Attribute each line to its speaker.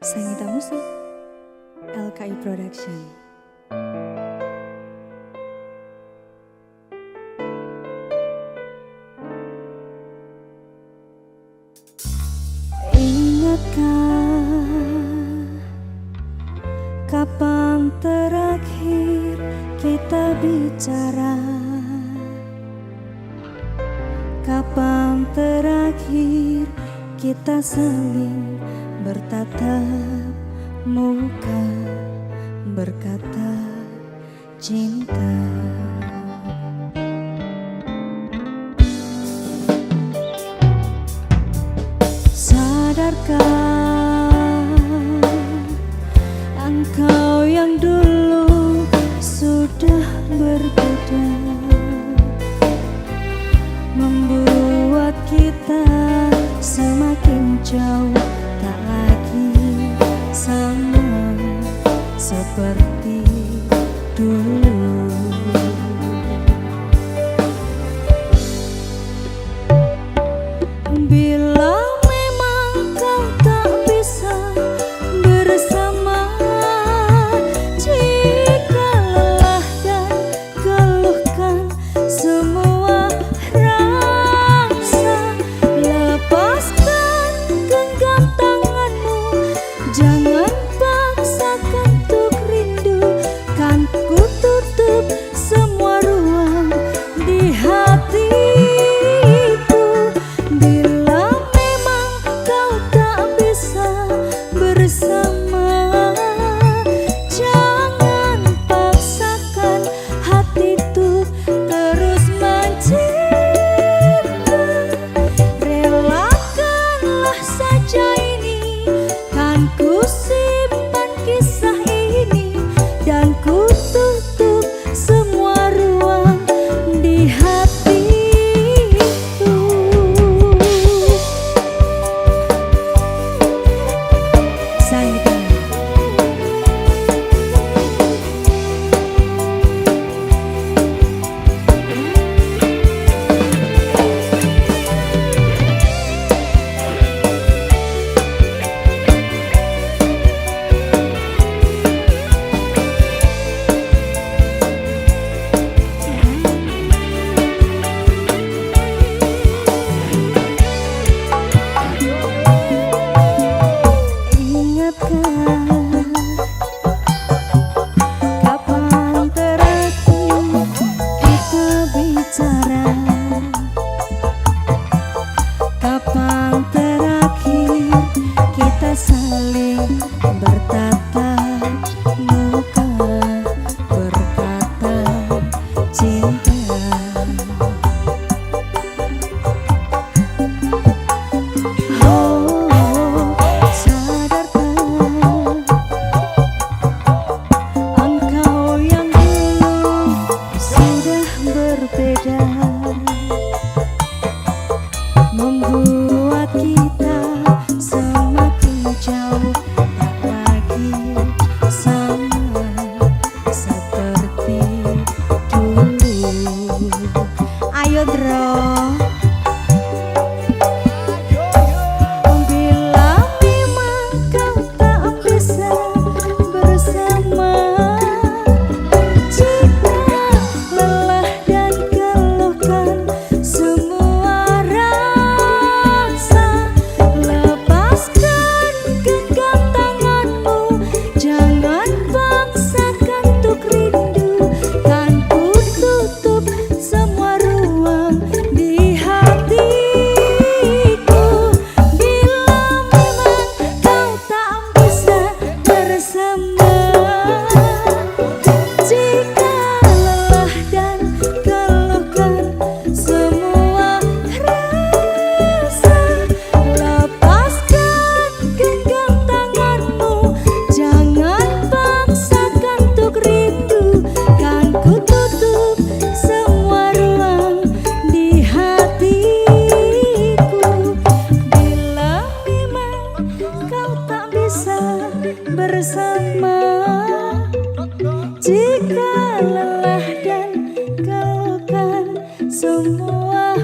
Speaker 1: Sangita Musik, LKI Production. Ingatkah kapan terakhir kita bicara? Kapan terakhir kita saling bertatap muka, berkata cinta? Sadarkah engkau yang dulu sudah berbeda, membuat kita semakin jauh, tak lagi sama seperti dulu. Bila memang kau tak bisa bersama, jika lelah dan keluhkan semua rasa, lepaskan genggam tanganmu, jangan paksakan untuk rindu. Kan ku tutup semua ruang di hatiku. Bila memang kau tak bisa bersama, jangan paksakan hati itu terus mencinta. Relakanlah saja ini, kan ku simpan kisah ini, dan ku tutup semua ruang di hatiku. Sangita. Kapan terakhir kita bicara? Kapan terakhir kita saling bertatap muka, berkata cinta? Membuat kita semakin jauh, tak lagi sama seperti dulu. Ayo Dro. Bila memang kau tak bisa bersama, jika lelah dan keluhkan semua rasa, lepaskan genggam tanganmu, jangan paksakan untuk rindu. Kan ku tutup semua ruang di hatiku. Bila memang kau tak bisa bersama, jika lelah dan keluhkan semua rasa, lepaskan genggam tanganmu, jangan paksakan untuk rindu. Kan ku tutup semua ruang di hatiku. Bila memang kau tak bisa bersama, jika lelah dan keluhkan semua